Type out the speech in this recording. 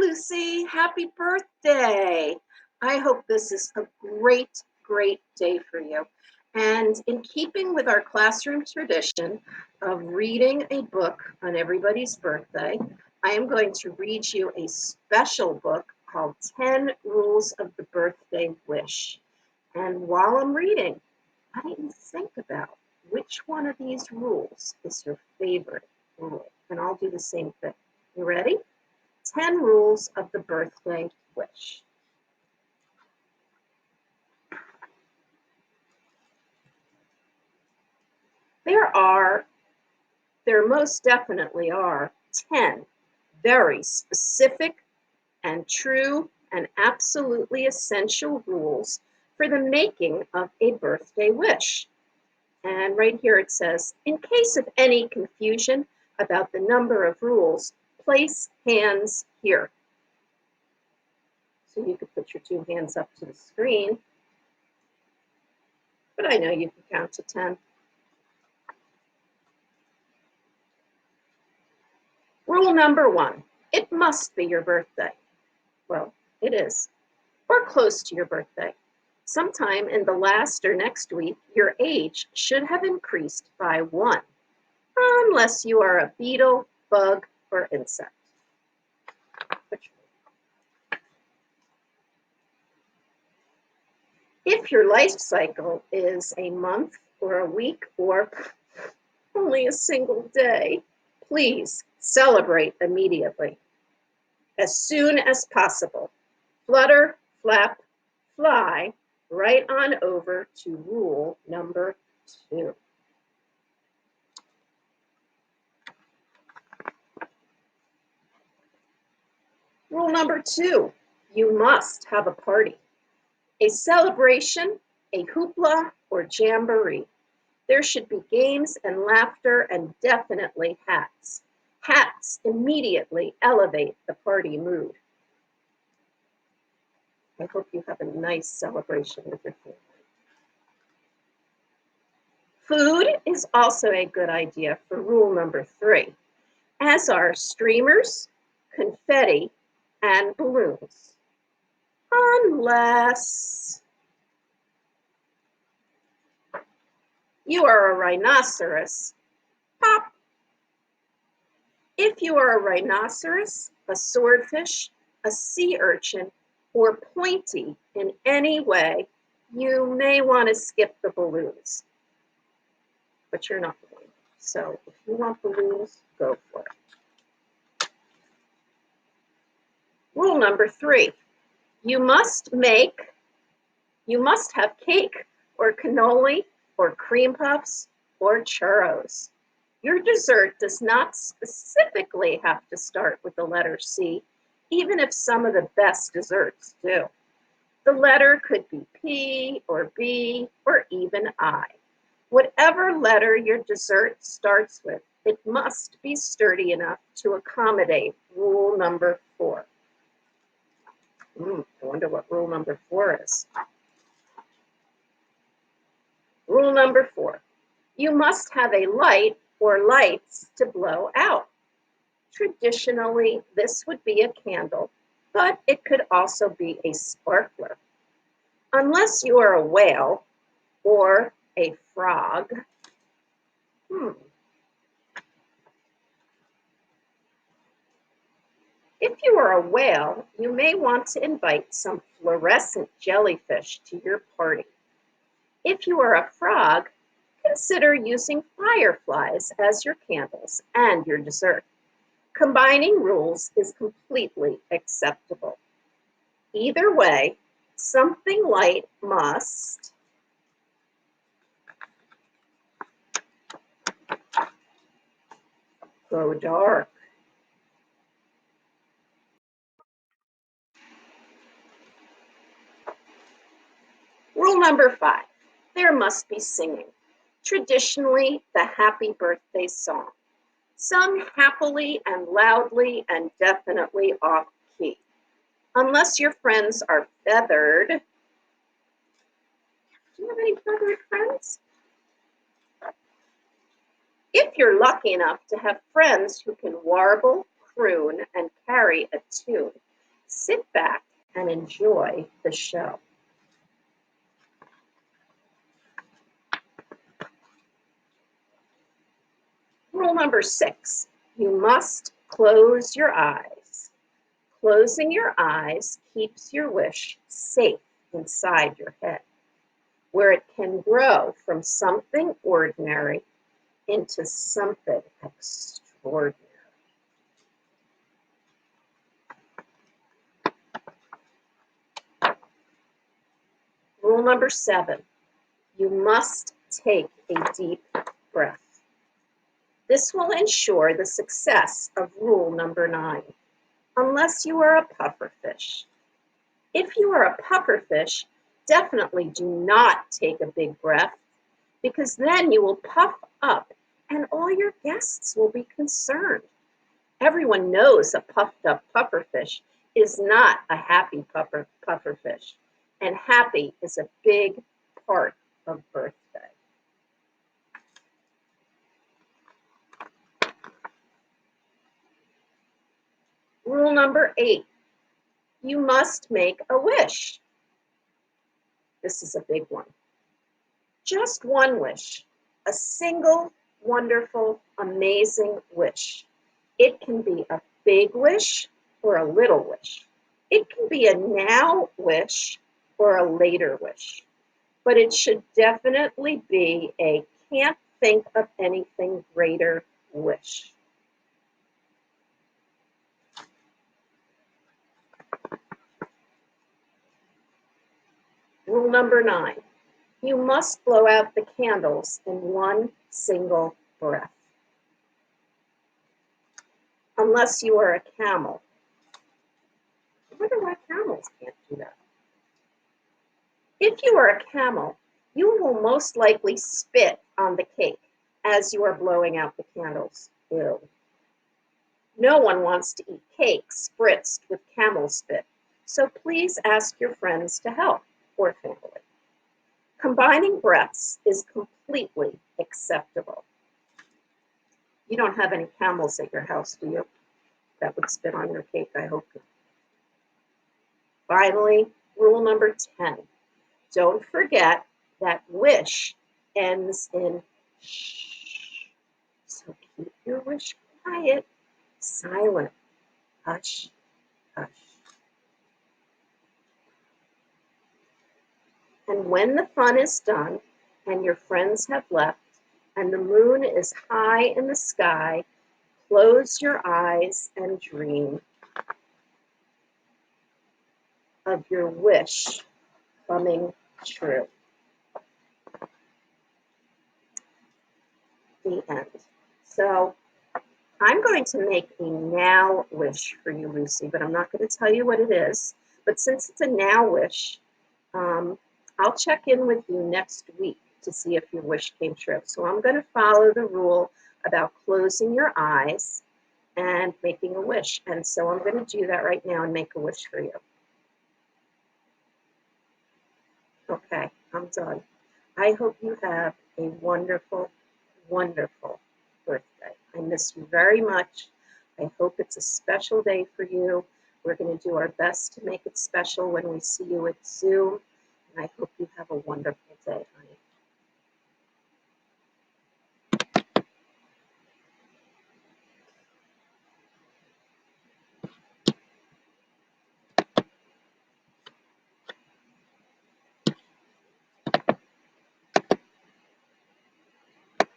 Lucy. Happy birthday. I hope this is a great, great day for you. And in keeping with our classroom tradition of reading a book on everybody's birthday, I am going to read you a special book called 10 Rules of the Birthday Wish. And while I'm reading, I want you to think about which one of these rules is your favorite rule. And I'll do the same thing. You ready? 10 Rules of the Birthday Wish. There most definitely are 10 very specific and true and absolutely essential rules for the making of a birthday wish. And right here it says, in case of any confusion about the number of rules, place hands here. So you could put your two hands up to the screen, but I know you can count to 10. Rule number 1, it must be your birthday. Well, it is, or close to your birthday. Sometime in the last or next week, your age should have increased by 1, unless you are a beetle, bug, or insect. If your life cycle is a month or a week or only a single day, please celebrate immediately. As soon as possible. Flutter, flap, fly right on over to rule number 2. Rule number 2, you must have a party. A celebration, a hoopla, or jamboree. There should be games and laughter and definitely hats. Hats immediately elevate the party mood. I hope you have a nice celebration with your family. Food is also a good idea for rule number 3, as are streamers, confetti, and balloons. Unless you are a rhinoceros, pop. If you are a rhinoceros, a swordfish, a sea urchin, or pointy in any way, you may want to skip the balloons. But you're not going. So if you want balloons, go for it. Rule number 3, you must have cake or cannoli or cream puffs or churros. Your dessert does not specifically have to start with the letter C, even if some of the best desserts do. The letter could be P or B or even I. Whatever letter your dessert starts with, it must be sturdy enough to accommodate rule number 4. I wonder what rule number 4 is. Rule number 4, you must have a light or lights to blow out. Traditionally, this would be a candle, but it could also be a sparkler. Unless you are a whale or a frog, If you are a whale, you may want to invite some fluorescent jellyfish to your party. If you are a frog, consider using fireflies as your candles and your dessert. Combining rules is completely acceptable. Either way, something light must go dark. Rule number 5, there must be singing. Traditionally, the happy birthday song, sung happily and loudly and definitely off key. Unless your friends are feathered. Do you have any feathered friends? If you're lucky enough to have friends who can warble, croon, and carry a tune, Sit back and enjoy the show. Rule number 6, you must close your eyes. Closing your eyes keeps your wish safe inside your head, where it can grow from something ordinary into something extraordinary. Rule number 7, you must take a deep breath. This will ensure the success of rule number 9, unless you are a pufferfish. If you are a pufferfish, definitely do not take a big breath, because then you will puff up and all your guests will be concerned. Everyone knows a puffed up pufferfish is not a happy pufferfish, and happy is a big part of birthday. Rule number 8, you must make a wish. This is a big one. Just one wish, a single, wonderful, amazing wish. It can be a big wish or a little wish. It can be a now wish or a later wish, but it should definitely be a can't think of anything greater wish. Rule number 9, you must blow out the candles in one single breath. Unless you are a camel. I wonder why camels can't do that. If you are a camel, you will most likely spit on the cake as you are blowing out the candles. Ew. No one wants to eat cake spritzed with camel spit, so please ask your friends to help or family. Combining breaths is completely acceptable. You don't have any camels at your house, do you? That would spit on your cake, I hope not. Finally, rule number 10. Don't forget that wish ends in shh. So keep your wish quiet, silent, hush, hush. And when the fun is done and your friends have left and the moon is high in the sky, close your eyes and dream of your wish coming true. The end. So I'm going to make a now wish for you, Lucy, but I'm not going to tell you what it is. But since it's a now wish, I'll check in with you next week to see if your wish came true. So I'm going to follow the rule about closing your eyes and making a wish. And so I'm going to do that right now and make a wish for you. Okay, I'm done. I hope you have a wonderful, wonderful birthday. I miss you very much. I hope it's a special day for you. We're going to do our best to make it special when we see you at Zoom. And I hope you have a wonderful day, honey.